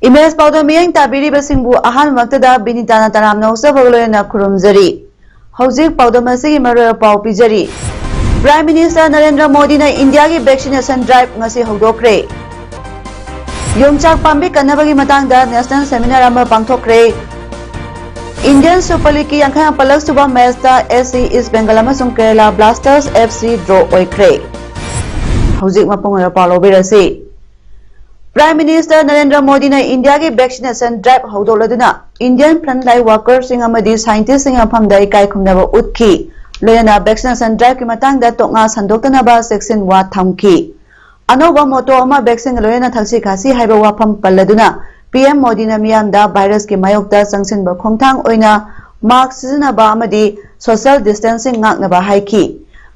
Image powder मियंग ताबिरी बसिंगबु अहान वक्तदा बिनिताना तरामना उसबगलोयना खुरुमजरी हौजिक पाउडर मसिगी मरो पाउ पिजरी प्राइम मिनिस्टर नरेंद्र मोदी ने इंडिया की वैक्सीनेशन ड्राइव ngasi हौदोक्रे योमचाक पाम्बी कन्नबगी मतांगदा नेशनल सेमिनार अमा पांगथोक्रे इंडियन सुपर लीग की यांखा पलक सुबह मैच दा एससी ईस्ट बेंगल अमसुंग केरला ब्लास्टर्स एफसी ड्रॉ ओइक्रे हौजिक मपुंग पालो बेरसी प्राइम मिनिस्टर नरेंद्र मोदी ने इंडिया की वैक्सीनेशन ड्राइव हौदोलदुना इंडियन फ्रंटलाइन वर्कर्स सिंग अमदी साइंटिस्ट सिंग अफमदा इकाई खुमनबा उतखी लोयना वैक्सीनेशन ड्राइव की मतंगदा तोंगा संदोक्तनबा सेक्शन वा थमखी अनोबा मोटो अमा वैक्सीन लोयना थक्सी खासी हाइबा वाफम पल्लदुना पीएम मोदी ने मियामदा वायरस के मायोक्ता संगसिनबा खोंगथांग ओइना मास्क सिजनबा अमदी सोशल डिस्टेंसिंग ngaknaba हाइखी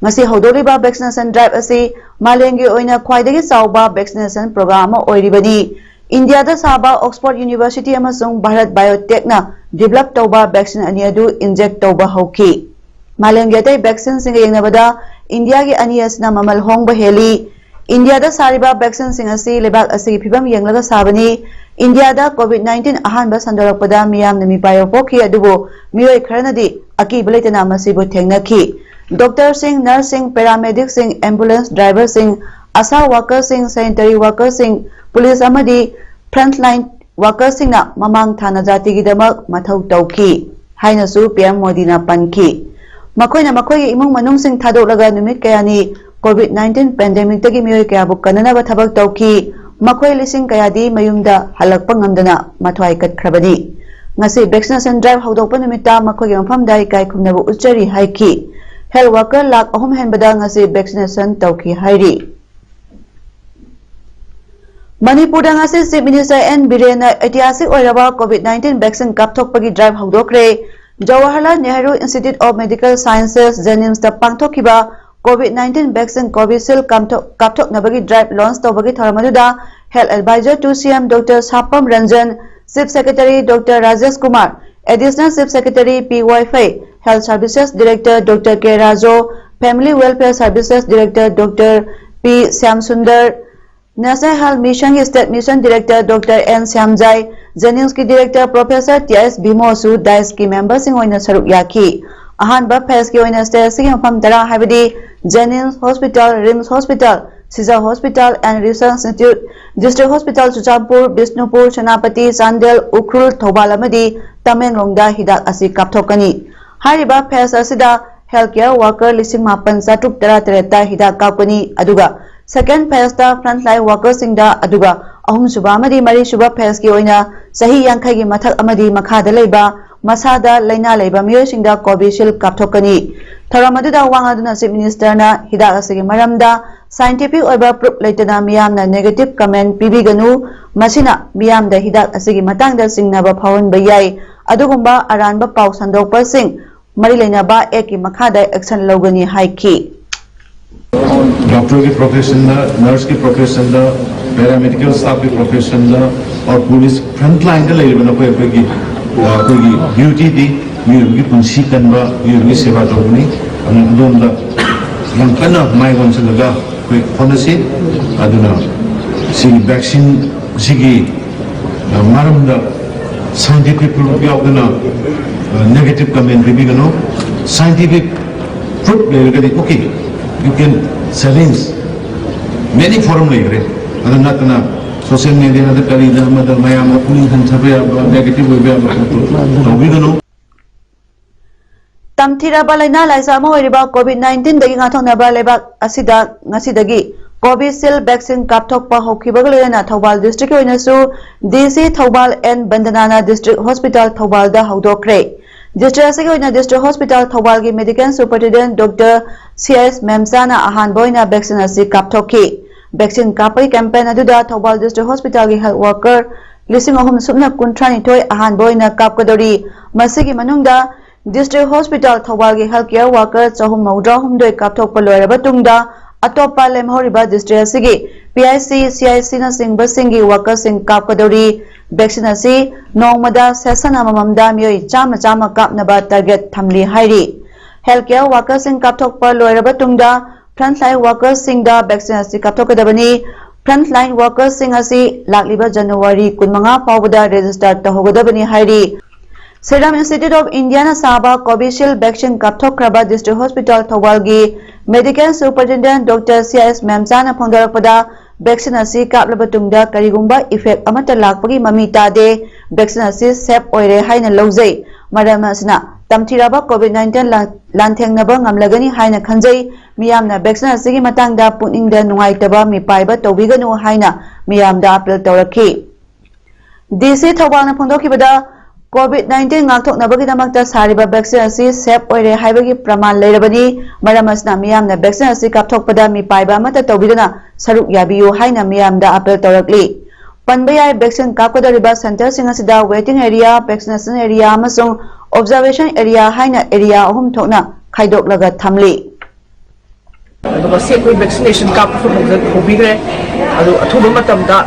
ngasi hodoliba vaccination drive asi malengi oina khwaidagi chawba vaccination program ama oiribani India da saba Oxford University amasung Bharat Biotech na develop tawba vaccine ani adu inject tawba hauki malengi dai vaccine singa yengnabada India gi ani asna mamal hongba heli India da sariba vaccine singa asi lebak asi phibam yenglaga sabani India da COVID-19 ahanba sandorakpada miyam nami payo pokhi adubo miyoi kharanadi aki belaitana masibu thengnakhi doctor सिंह nurse सिंह paramedic सिंह ambulance driver सिंह ASHA worker सिंह sanitary worker सिंह police अमदी frontline worker सिंह ना ममांग थाना जाति की दमक मथौ तौखी हाइनसु पीएम मोदी ना पनखी मखोइना मखोइ इमुंग मनुंग सिंह थादोलगा नुमित कयानी कोविड-19 पेंडेमिक तगी मियोय कयाबु कननबा थबक तौखी मखोइ लिसिंग कयादी मयुमदा हलकपा ngamdana मथवाइ कटखरबनी ngasi vaccination drive हौदोकपा नुमिता मखोइ मफमदा इकाई खुमनबु उच्चरी हाइखी हेल्थ वर्कर लाख अहम हेनबदा ngasi वैक्सीनेशन तौखी हाइरी Manipur ngasi chief minister N Biren ऐतिहासिक ओइरबा कोविड-19 वैक्सीन कापथोकपगी ड्राइव हौदोक्रे Jawaharlal Nehru institute of medical sciences JNIMS ता पांगथोकिबा कोविड-19 वैक्सीन कोविशील्ड कापथोकनबगी ड्राइव लॉन्च तौबगी थरमदुदा health adviser to CM doctor Sapam Ranjan chief secretary doctor Rajesh Kumar additional chief secretary P Vaiphei health services director doctor K Rajo family welfare services director doctor P Shyamsunder national health mission की state mission director doctor N Shyamjai JNIMS की director professor TS भीमोसु डाइस की member सिंह ओइना सरुक याखी अहानबा face की ओइना स्टेट सिंह मफम तरा हाइबदी JNIMS hospital RIMS hospital Shija hospital and research institute district hospital Chuchapur Bishnupur Senapati Chandel Ukhrul Thoubal अमदी तमेंगलोंगदा हिदाक असि कापथोकनी हारिबा फेस असिदा हेल्थ केयर वर्कर लिसिंग मापन साटुक तरा तरेता हिदाक कापनी अदुगा सेकेंड फेस दा फ्रंटलाइन वर्कर सिंगदा अदुगा अहुम सुबा अमदी मरी सुबा फेस की ओइना सही यांखै की मथक अमदी मखादा लेबा मसादा लैना लेबा मियोसिंगदा कोविशील्ड कापथोकनी थरमदुदा वांगादुना चीफ मिनिस्टर ना हिदाक असि मरमदा साइंटिफिक ओइबा प्रूफ लेतना मियामना नेगेटिव कमेंट पिबिगनु मसिना मियामदा हिदाक असि मतंगदा सिंगनाबा फावनबा याई अदुगुंबा अरानबा पाउ संदोकपा सिंग मरी लेनाबा एक की मखादा एक्शन लौगनी हाइखी डॉक्टर की प्रोफेशन नर्स की प्रोफेशन पैरामेडिकल स्टाफ की प्रोफेशन और पुलिस फ्रंटलाइन ड्यूटी दी मियोगी पुंसी कनबा मियोगी सेवा तौबनी अदोंदा यम कन्ना माइगोन सलगा कोई होनसी अदुना सी वैक्सीन सिगी मारमदा साइंटिफिक प्रूफ यावदना नेगेटिव कमेंट बिबिगनो साइंटिफिक प्रूफ लेगदी okay you can challenge many forum laigre adha natna social media na kari da mada mayam apuni han thabe negative we ba obigano tamthira balaina laisa ma hoiriba covid-19 dagi ngathonaba lebak asida ngasidagi Covishield vaccine कापथोकपा होखिबगलेना Thoubal district ओइनासु DC Thoubal N बंदनाना district hospital Thoubal दा हौदोक्रे district असि ओइना district hospital Thoubal की medical superintendent doctor CS मेमसाना अहान बोइना वैक्सीन असि कापथोखी वैक्सीन कापै कैंपेन अदुदा थौबाल डिस्ट्रिक्ट हॉस्पिटल की हेल्थ वर्कर लिसिंग अहुम सुबना कुंथ्रानिथोय अहानबोइना कापकदोरी मसिगी मनुंगदा डिस्ट्रिक्ट हॉस्पिटल थौबाल की हेल्थ केयर वर्कर चहुम मौद्रा हुमदोय कापथोकपा लोयरबा तुंगदा अतोपा लेमहोरिबा डिस्ट्रिक्ट असिगी PIC CIC ना सिंगबा सिंगी वर्कर सिंग कापकदोरी वैक्सीन असी नोंगमदा session अमममदा मियोय Chama Chama कापनबा target थमली हाइरी health care worker सिंग कापथोकपा लोयरबा तुंगदा फ्रंटलाइन वर्कर सिंगदा वैक्सीन असी कापथोकदबनी फ्रंटलाइन वर्कर सिंग असी लाकलिबा जनवरी 15 फावबदा register तहोगदबनी हाइरी Serum Institute of India na saba Covishield vaccine kapthokraba district hospital thawalgi medical superintendent Dr. CIS Memsana phongdarakpada vaccine asi kaplaba tungda karigumba effect amata lakpagi mami tade vaccine asi safe oire haina lawjai maram asna tamthiraba COVID-19 lanthengnaba ngamlagani haina khanjai miyamna vaccine asi gi matangda puningda nungaitaba mi paiba tobiganu haina miyamda appeal tawrakhi DC thawalna phongdokibada COVID-19 ngakthoknabagidamagta sariba vaccine asi safe oire haibagi praman leirabani maram asna miyamna vaccine asi kapthokpada mi paiba amata tawbidana saruk yabiyu haina miyamda appeal tawrakli panbayai vaccine kapkodariba center sing asida waiting area vaccination area amasung observation area haina area ahum thokna khaidoklaga thamli aduga se koi vaccination kapthokna hobigre adu athuba matamda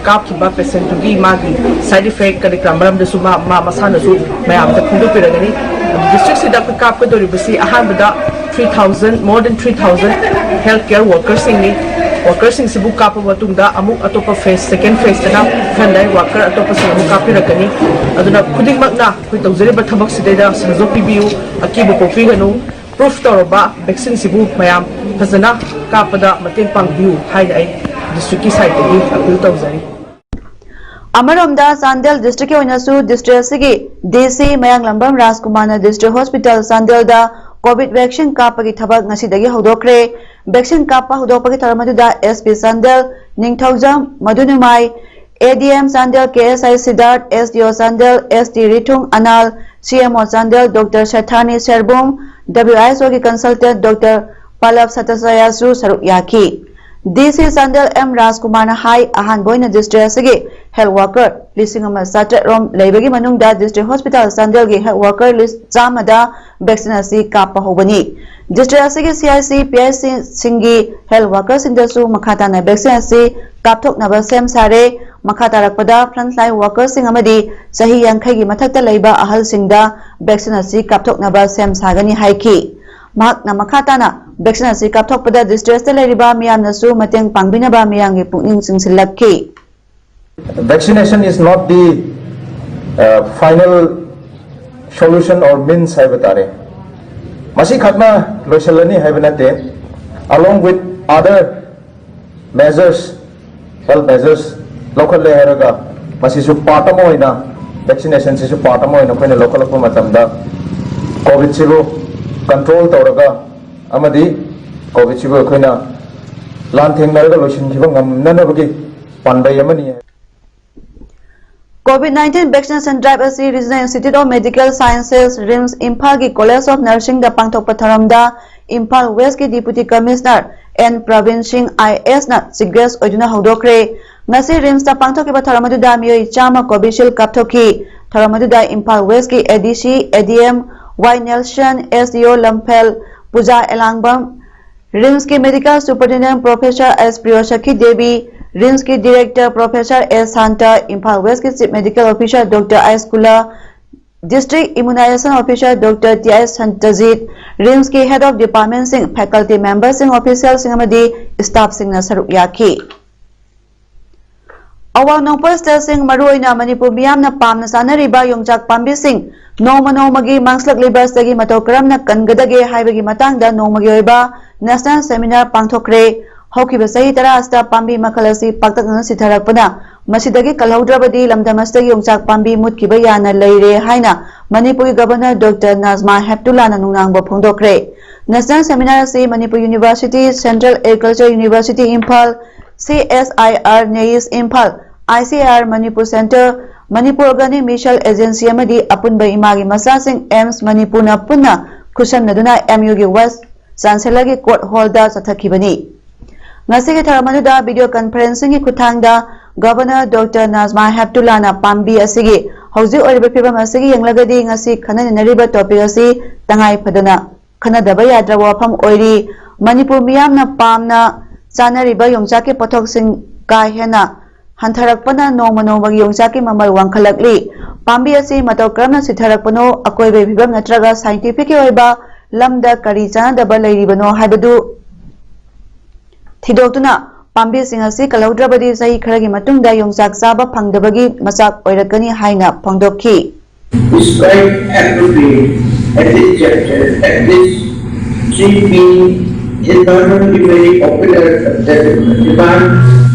कापखिबा patient की मागी side effect करी क्रमरम दसु मा मसाना सु मैम द खुंदु पिरगनी डिस्ट्रिक्ट सिदा काप को दोरी बसी अहानबदा 3000 more than 3000 health care workers सिंग वर्कर्स सिंग सिबु काप वतुंगदा अमुक अतोप फेस सेकंड फेस तना फ्रंटलाइन वर्कर अतोप सिंग कापिरगनी अदुना खुदिंग मकना कोई तौजरिबा थबक सिदेदा सजो पिबियु अकीबु पोपिगनु प्रूफ तौरबा वैक्सीन सिबु मैम फजना कापदा मतें पांगबियु हाइड आई डिस्ट्रिक्ट की साइड की अपील तौजरी अमरमदा चांदेल डिस्ट्रिक्ट के ओइनासु डिस्ट्रिक्ट असिगी DC मयांग लंबम राजकुमार डिस्ट्रिक्ट हॉस्पिटल चांदेलदा कोविड वैक्सीन कापगी थबक ngasiदगी हौदोक्रे वैक्सीन कापा हौदोपगी थरमदुदा SP Chandel Ningthoujam Madhunumai ADM Chandel KSI Siddharth SDO Chandel SD Rithung Anal CMO Chandel doctor शथानी शेरबुम WISO की कंसल्टेंट डॉक्टर पल्लव सतसयासु सरुक याकी DC Sandel M Rajkumar Hai Ahan Boyna District Asigi Health Worker Listing Satra Rom Labogi Manungda District Hospital Sandel gi Health Worker List Jamada Vaccine Asi Kapa Hobani District Asigi CIC PIC Singi Health Workers Indasu Makata na Vaccine Asi Kapthok Naba Sem Sare Makata Rakpada Frontline Workers Sing Amadi Sahi Yankai gi Mathakta Laiba Ahal Singda Vaccine Asi Kapthok Naba Sem Sagani Haiki Mak na makata na vaccine asi kapthokpada distress leriba miyamnasu mateng pangbinaba miyangi pungning singsilakki Vaccination is not the final solution or means haibatare masi khakna loisalani haibanate along with other measures health measures local heraga masi su patamo ina vaccination si su patamo ina koina local ko matamda covid sibu control tawraga amadi covid sibu koina lan thengnaraga loisin khiba ngamnanabagi pandai amani COVID-19 vaccination drive asi Regional Institute of Medical Sciences RIMS Imphal ki College of Nursing da pangthokpa tharamda Imphal West ki Deputy Commissioner N Pravin Singh IS na Sigres oiduna hodokre ngasi RIMS da pangthokiba tharamadu da miyoi chama Covishield kapthoki tharamadu da Imphal West ki ADC ADM Y Nelson SDO Lampel Puja Elangbam RIMS की medical superintendent professor S Priyoshakhi Devi RIMS की director professor S Santa Imphal west के chief medical officer doctor I स्कूला district immunization officer doctor TI Santajit RIMS की head of department Singh faculty member Singh officer Singh staff Singh सरुक याकी अवांग नोंगपोल state Singh मरुओइना मणिपुर मियामना पामना सानरिबा योंगचाक पांबी सिंह नोंगमा नोंगमागी मांगसलकलिबा सगी मतौ करमना कनगदगे हाइबगी मतंगदा नोंगमागी ओइबा नेशनल सेमिनार पांगथोक्रे हौकिबा सही तरास्ता पांबी मखलसी पाक्तकना सिथारकपना मसिदगी कलहौद्रबदी लमदमस्तगी योंगचाक पांबी मुतकिबा याना लैरे हाइना मणिपुर गवर्नर डॉक्टर नाजमा हेप्तुलाना नुंगनांगबा फोंदोक्रे नेशनल सेमिनार से Manipur university central agriculture university Imphal CSIR नेइस Imphal ICR Manipur centre Manipur organic mission agency अमदी अपुनबा इमागी मसासिंग एम्स मणिपुरना पुन्ना खुसमनदुना MU गी वेस्ट चांसलर की कोर्ट हॉल दा चथखिबनी ngasi gi tharamadu da video conferencing gi kuthangda Governor Dr. Nazma Heptullahna pambi asigi hauji oiriba phibam asigi yenglagadi ngasi khananariba topic asi tangai phadana khanadaba yadra wafam oiri Manipur miyamna pamna chanariba yongchaki pothok sing ka hena hantarakpana nongmanobagi yongchaki mamal wangkhalakli pambi asi matau kramna sitharakpano akoibe phibam natraga scientific oiba lamda kari chanadaba leiribano haibadu thidokuna pambi sing asi kalaudrabadi sahi kharagi matungda yongchak chaba phangdabagi machak oirakani haina phangdokhi. It's quite appropriate at this juncture that this tree being is not only very popular, but the demand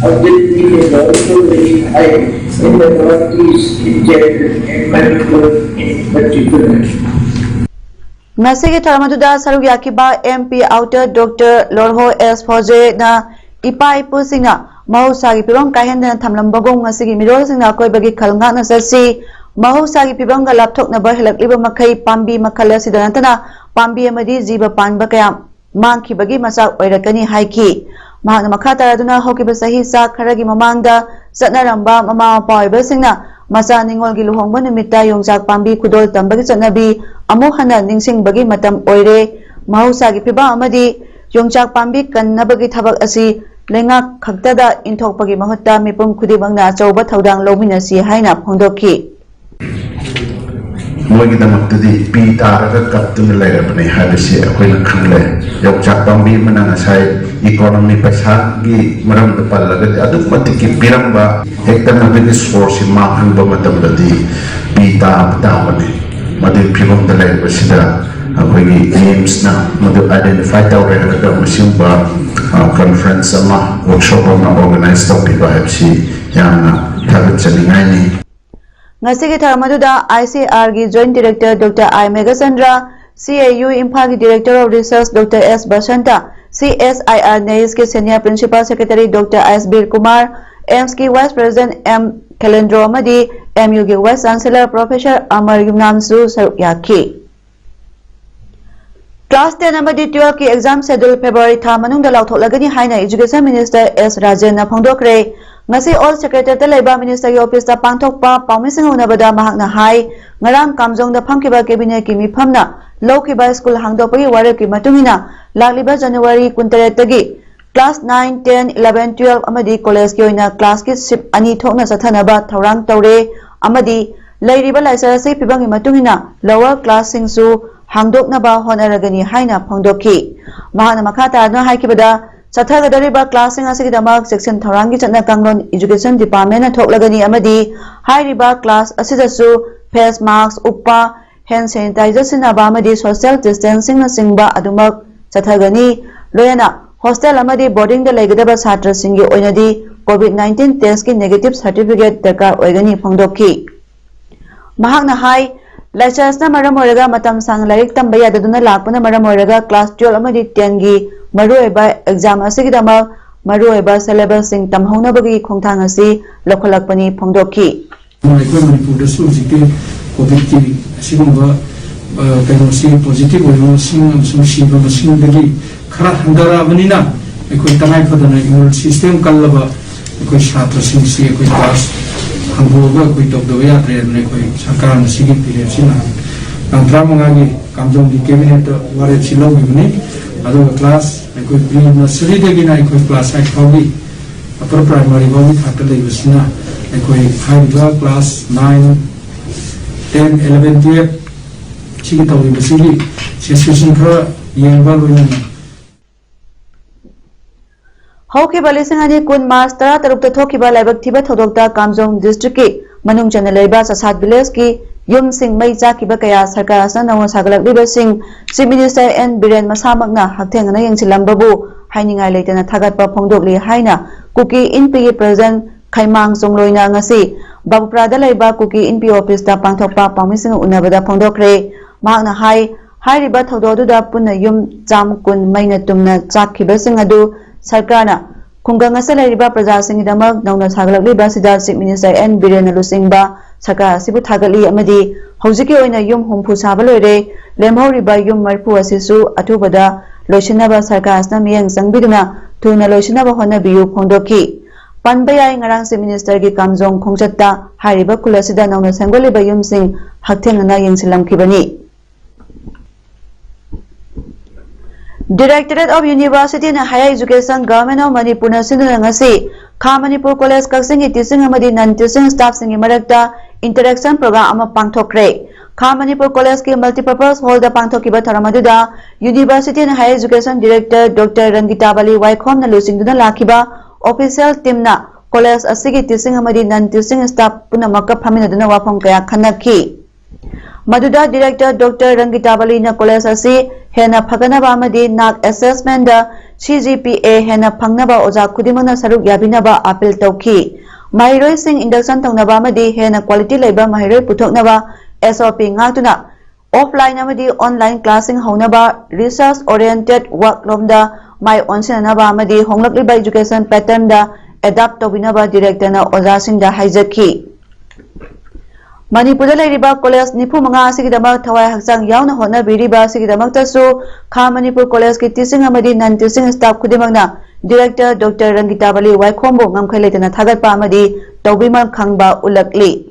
of this tree is also very high in the northeast in general and Manipur in particular. Ngasigi tharamaduda saruk yakiba MP outer Dr. Lorho S. Foje na ipa ipu singna mahusagi pibam kahenda thamlambagong ngasigi mirol singna koibagi khalnga na sasi mahusagi pibam ga lapthok na bahelakliba makai pambi makhala sidanantana pambi amadi jiba panba kaya mangkhibagi masak oirakani haiki mahakna makha taraduna hokiba sahi sa kharagi mamangda chatnaramba mama mapa oibasingna macha ningolgi luhongba numitta yongchak pambi khudol tambagi chatnabi amu hana ningsingbagi matam oire mahusagi piba amadi yongchak pambi kannabagi thabak asi lengak khaktada inthokpagi mahutta mipum khudimangna chauba thodang lominasi haina phongdokhi. Mogi damakti pi taraga kaptun lairabani habisi akoina khangle yokchak pambi manana sai economy paisa gi maram da pallaga adu matiki piramba economic source ma hanba matam dadi pi ta bani madu phibam da lairabasida akoigi aims na madu identify tawre da masimba conference ama workshop ama organize topic habisi yana thagat chalingai Ngasigi tharamaduda ICR gi Joint Director Dr. I. Megasandra, CAU Imphal gi Director of Research Dr. S. Basanta, CSIR NAIS ki Senior Principal Secretary Dr. S. Bir Kumar, AIMS ki Vice President M. Kalendro Amadi, MU gi Vice Chancellor Professor Amar Yumnamsu Sarukiyaki. Class 10 amadi 12 ki exam schedule February tha manungda lautholagani haina Education Minister S. Rajan na phongdokre. Ngasi all secretary ta laiba minister ki office ta pangthokpa pawmising unabada mahakna hai ngarang kamjong da phamkiba cabinet ki mifamna lawkiba school hangdopagi warep ki matungina lakliba January 28 tagi class 9 10 11 12 amadi college ki oina class ki sip ani thokna sathanaba thorang tawre amadi lairiba laisar se pibangi matungina lower class singsu hangdoknaba honaragani haina phongdokhi mahakna makhata na haikibada Sathagadariba classing asigi damak section thorangi chatna kanglon education department na thoklagani amadi hairiba class asidasu face mask uppa hand sanitizer sinaba amadi social distancing na singba adumak sathagani loyana hostel amadi boarding da laigadaba chhatra singi oinadi covid-19 test ki negative certificate darkar oigani phongdokhi mahakna hai lectures na maram oraga matam sang larik tamba yadaduna lakpana maram oraga class 12 amadi 10 gi marueba exam asigi dama marueba syllabus sing tamhaunabagi khongthang asi lokhalakpani phongdokhi Maikoi Manipur da su jike covid ki asigumba kairosi positive oiro sing shiba masing dagi khara handara banina ekoi tangai phadana immune system kallaba ekoi chhatra sing si ekoi class hangboga ekoi tokdo ya tre ne ekoi sarkar na sigi pire sina tantra mangagi kamjong di cabinet ware chilo bini ado class ekoi pre nursery dagi na ekoi class 8 thobi upper primary bogi thata le bisina ekoi high class 9 10 11 12 chigi tawi bisigi situation khara yengba loina Hauki balising ani kun March 13 ta thokiba laibak thiba thodokta Kamjong district ki manung chana leiba Sasat village ki yum sing mai cha ki ba kaya sarkar asna nawa sagalak liba sing Chief Minister N Biren masamakna haktheng na yengsilam babu hainingai leitana thagatpa phongdokli haina kuki inpi present khaimang songloina ngasi babuprada laiba kuki inpi office ta pangthokpa pawmising unabada phongdokre mahakna hai hairiba thododuda punna yum cham kun maina tumna chakhiba sing adu Sarkarna khungang asala riba praja singi damak nauna sagalakli ba sida Chief Minister N Biren Lusingba sarkar asibu thagali amadi hojiki oina yum humpu saba loire lemhoriba yum marpu asisu athubada loisinaba sarkar asna miyang sangbiduna tuna loisinaba hona biyu phongdoki panba yai ngarang si minister gi kamjong khongchatta hariba kulasida nongna sengoliba yumsing haktengna yengsilamkibani. Directorate of University and Higher Education Government of Manipur na sinunangasi Kha Manipur College Kaksingi teaching amadi non-teaching staff singi marakta interaction program ama pangthokre. Kha Manipur College ki multipurpose hall da pangthokiba tharamadida University and Higher Education Director Dr. Rangita Bali Waikhom na lusingduna lakiba official team na college asigi teaching amadi non-teaching staff punamakka phaminaduna wafam kaya khanakhi. Maduda Director Dr. Rangita Bali na college asi hena phaganaba amadi nak assessment da CGPA hena phangnaba oja khudimana saruk yabinaba appeal tawki. Mahiroi sing induction tawnaba amadi hena quality laiba mahiroi puthoknaba SOP ngatuna offline amadi online classing haunaba research oriented work lomda mai onsinanaba amadi honglakliba education pattern da adapt tawinaba director na oja singda haijaki. Manipur Lariba College Nipumanga Sigidama Tawai Haksang Yauna Hona Biriba Sigidamak Tasu Kha Manipur College ki teaching amadi non-teaching staff Kudimagna Director Dr. Rangita Bali Waikhombo Ngamkhaletana Thagatpa amadi Tawbimal Khangba Ulakli.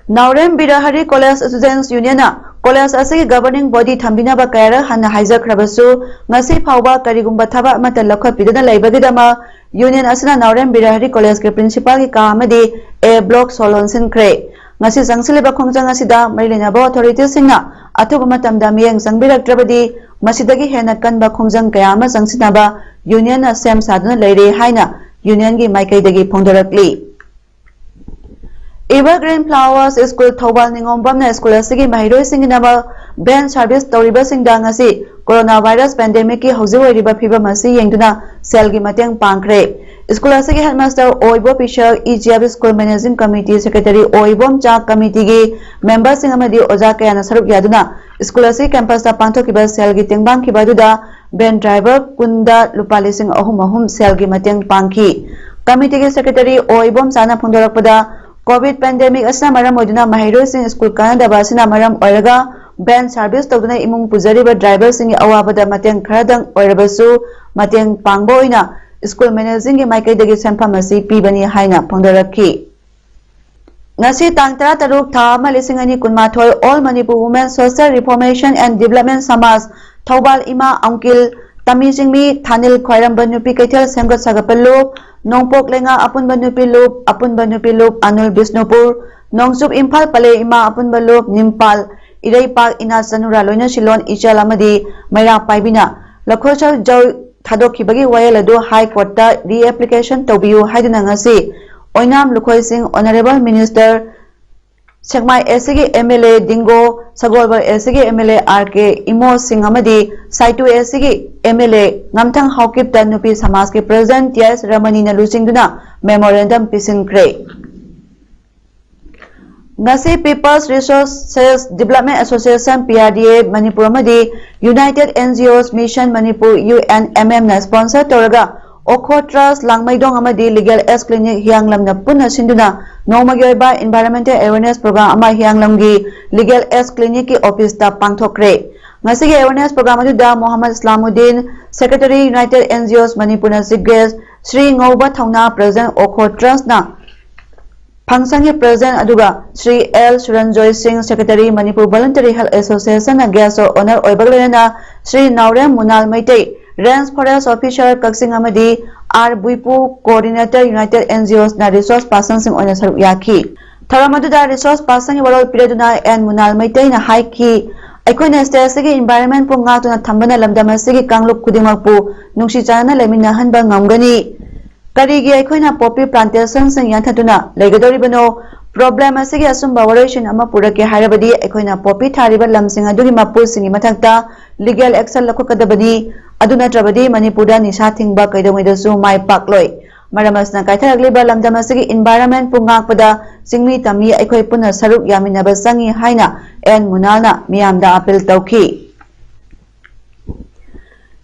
Naurem Birahari College Students Union College asigi governing body thambinaba kayara hanna haijakrabasu ngasi phawba karigumba thaba mata lakhapidana laibagidama union asina Naurem Birahari College ke principal ki ka amadi A block solonsin kre ngasi jangsileba khongjang asida mailenaba authorities singna athuba matamda miyang sangbiraktrabadi masidagi hena kanba khongjang kaya ama jangsinaba union na sem saduna leire haina union gi maikaidagi phongdorakli. Evergreen Flowers School Thobal Ningombamna School asigi mahiroi singinaba band service tawriba singda ngasi coronavirus pandemic ki haujiwariba phibam asi yengduna cell gi mateng pangkre. School asigi headmaster Oibo Pishak EGF School Managing Committee Secretary Oibom Cha Committee gi members sing amadi oja kayana saruk yaduna school asigi campus da pangthokiba cell gi tengbang kibaduda band driver kunda lupalising ahum cell gi mateng pangki. Committee gi secretary Oibom Chana phongdorakpada COVID pandemic asna maram oduna mahiroi sing school kanadaba asina maram oiraga band service tawduna imung pujariba driver sing awabada mateng kharadang oirabasu mateng pangbo oina school managing gi maikaidagi senpham asi pibani haina phongdorakhi. Ngasi tang 13 tha ama lising ani kunmathoi All Manipur Women Social Reformation and Development Samaj Thobal Ima Angkil Tamijingmi Thanil Khwairamba Nupi Kaithal Semgat Sagapallu Nongpok Lenga Apunba Nupi Loop Anul Bisnupur Nongsup Impal Pale Ima Apunba Loop Nimpal Irai Park Ina Sanura Loina Shilon Ichal Amadi Maira Paibina Lakhochal Jaw Thadokibagi Wayaladu High Court ta re-application Tobiu Haiduna ngasi Oinam Lukhoi Singh Honorable Minister Chakmai SG MLA Dingo Sagolbar SG MLA RK Imo Singh Amadi Saitu SG MLA Ngamthang Haukip Tanupi Samas ke President T.S. Ramani na lusingduna memorandum pisin kre. Ngasi People's Resources Development Association PRDA Manipur Amadi United NGOs Mission Manipur UNMM na sponsor toraga Okho Trust Langmaidong Amadi Legal Aid Clinic Hianglam na punna sinduna Nomagyoiba Environmental Awareness Program ama Hianglamgi Legal Aid Clinic ki office ta pangthokre. Ngasigi awareness program aduda Muhammad Islamuddin Secretary United NGOs Manipur na Sigres Sri Ngauba Thauna President Okho Trust na Phangsangi President aduga Sri L Suranjoy Singh Secretary Manipur Voluntary Health Association na guest honor oibaglena Sri Naurem Munal Maitai Range Forest Officer Kaksing Amadi R Buipu Coordinator United NGOs na resource person sing ona saruk yaki. Tharamaduda resource person gi warol pireduna and Munal Maitai na high ki Aikoina state sigi environment pu ngatuna thambana lamdam sigi kanglup khudimak pu nungsi chana lemina hanba ngamgani. Karigi aikoina poppy plantation sing yanthatuna legadoribano problem asigi asumba variation ama purake harabadi aikoina poppy thariba lamsing adugi mapu singi mathakta legal action lakhokadabani aduna trabadi manipurda nisha thingba kaidongaidasu mai pakloi. Maramasna kaitharakliba lamdam asigi environment pu ngakpada singmi tami aikoi puna saruk yaminaba sangi haina and Munalna miyamda appeal tawki.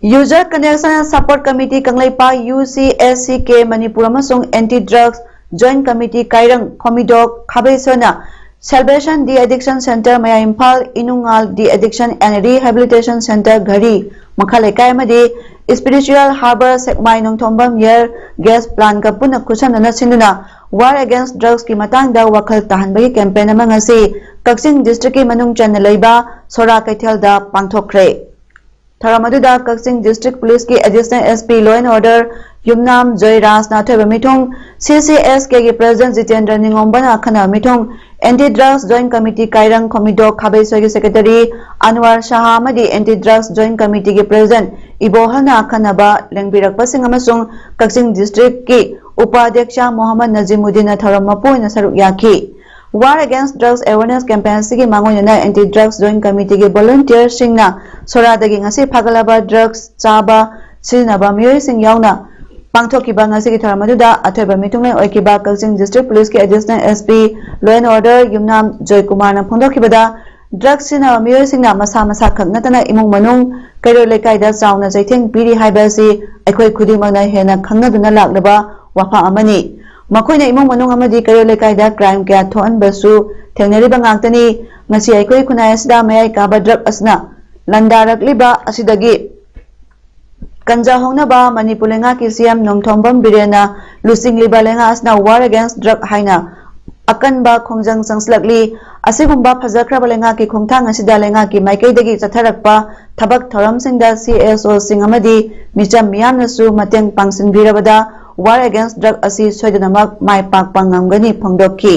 User Connection and Support Committee Kanglaipa UCSCK Manipur amasung Anti-Drugs Joint Committee Kairang Komidok Khabaisona Salvation De-Addiction Center Maya Imphal Inungal De-Addiction and Rehabilitation Center Ghari Makhalaikai amadi Spiritual Harbor Sekmai Nongthombam Year Gas Plant ka puna khusamnana sinduna War Against Drugs ki matangda wakhal tahanbagi campaign ama ngasi Kaching District ki manung channa leiba Sora Kaithelda pangthokre Tharamadida Kaching District Police ki Assistant SP Law and Order Yumnam Joy Ras na thoiba mithong CCSK ki President Jitendra Ningombana khana mithong Anti-Drugs Joint Committee Kairang Komido Khabaisoi ki Secretary Anwar Shah amadi Anti-Drugs Joint Committee ki President Ibohana Khanaba lengbirakpasing amasung Kaching District ki Upadhyaksha Muhammad Nazimuddin Tharam mapuina saruk yaki War Against Drugs Awareness Campaign sigi mangoyana Anti-Drugs Joint Committee ki volunteer singna soradagi ngasi phagalaba drugs chaba sinaba miyoi sing yauna Pangthokiba ngasi ki tharamadudha athoiba mitunglen oikiba Kaching District Police ki Additional SP Law and Order Yumnam Joy Kumar na phongdokibada drugs sina miyoi singna masa khak natana imung manung kairo lekaida chauna jaitheng piri haibasi aikhoi khudimangna hena khangnaduna laklaba wafa amani makoina imung manung amadi kairo lekaida crime kya thoan basu thengnariba ngangtani ngasi aikhoi khunai asida mayai kaba drug asna landarakliba asidagi Kanja hongnaba Manipur lenga ki CM Nongthombam Birena lusing liba lenga asna War Against Drug haina akanba khongjang sangslakli asigumba phajakraba lenga ki khongthang asida lenga ki maikaidagi chatharakpa thabak thoramsingda CSO sing amadi micham miyamnasu mateng pangsinbirabada War Against Drug asi soidanamak mai pakpa ngamgani phongdokki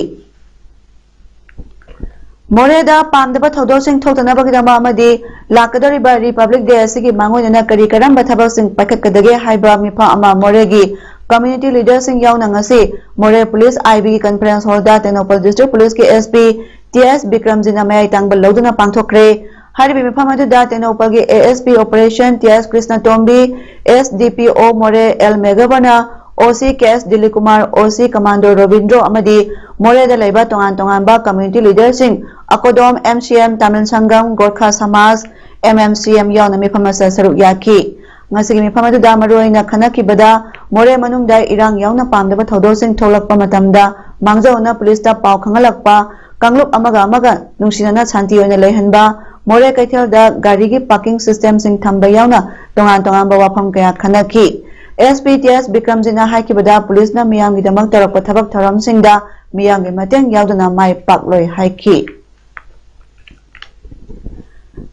Moreda Pamdaba Thodosing Totanabagama Amadi Lakadoriba Republic Day Sigi Mangoyana Kari Karamba Tabasing Pakakadage Haiba Mipa Ama Moregi Community Leaders in Yaunangasi More Police IB Conference Holder Tenopal District Police ki SP TS Bikram Zinamay Tangbal Loduna Pangthokre Haribi Mipamadu Tenopal ki ASP Operation TS Krishna Tombi SDPO More El Megabana OC KS Dilip Kumar OC Commando Robindro Amadi More da Laiba Tongan ba Community Leadersing Akodom MCM Tamil Sangam Gorkha Samaj MMCM Yauna Mipamasa Saruk Yaki Ngasigi Mipamadu da Maroina Kanaki Bada More Manung Dai Irang Yauna Pamdaba Thodosing Tholakpa Matamda Mangzauna Police da Pau Khangalakpa Kanglup Amaga Nungsinana Santi Oina Lehanba More Kaithel da Garigi Parking System Sing Thamba Yauna Tongan ba Wapam Kaya Kanaki SPTS Bikram Jina Haikibada Police na Miyam Gidamak Tarakpa Thabak Tharam Singda Miyam gi Mateng Yauduna Mai Pakloi Haiki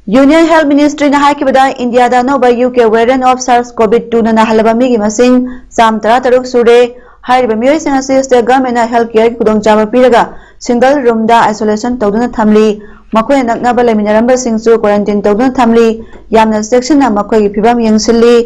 Union Health Ministry na Haikibada India da no by UK variant of SARS-CoV-2 na halaba mi gi masing sam tara taruk sure hariba miyoi sing asi state government na health care kudong jaba piraga single room da isolation tawduna thamli makoi naknaba leminaramba singsu quarantine tawduna thamli yamna section na makoi gi phibam yengsilli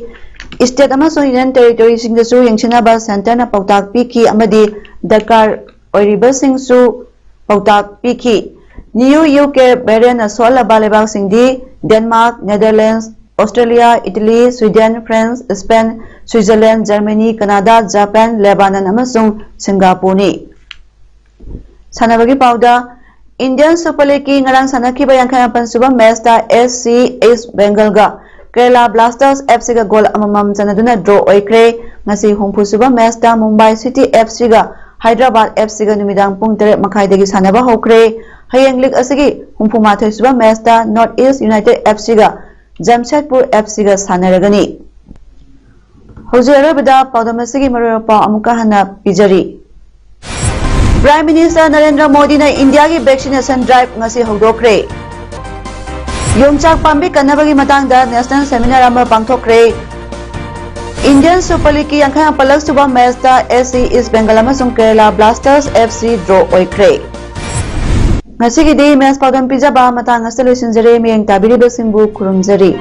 State amasung Union Territory singdasu yengsinaba center na pautak piki amadi Dakar oiriba singsu pautak piki New UK variant na solaba lebak singdi Denmark, Netherlands, Australia, Italy, Sweden, France, Spain, Switzerland, Germany, Canada, Japan, Lebanon amasung Singapore ni Sanabagi pauda Indian Super League ki ngarang sanakiba yangkhayapan suba match da SC East Bengal ga Kerala Blasters FC ga goal amamam janaduna draw oikre ngasi hongphu suba match da Mumbai City FC ga Hyderabad FC ga numidang pung 3 makhai dagi sanaba hokre hayeng league asigi hongphu mathai suba match da North East United FC ga Jamshedpur FC ga sanaragani hojera paudamasigi marapa amuka hana pijari Prime Minister Narendra Modi na India ki vaccination drive ngasi hodokre Yongchak Pambi Kanabagi Matangda National Seminar ama pangthokre Indian Super League ki yangkha palak suba match da SC East Bengal amasung Kerala Blasters FC draw oikre ngasi ki day match paudam pijaba matang asalo sinjare miyeng tabiri besimbu kurumjari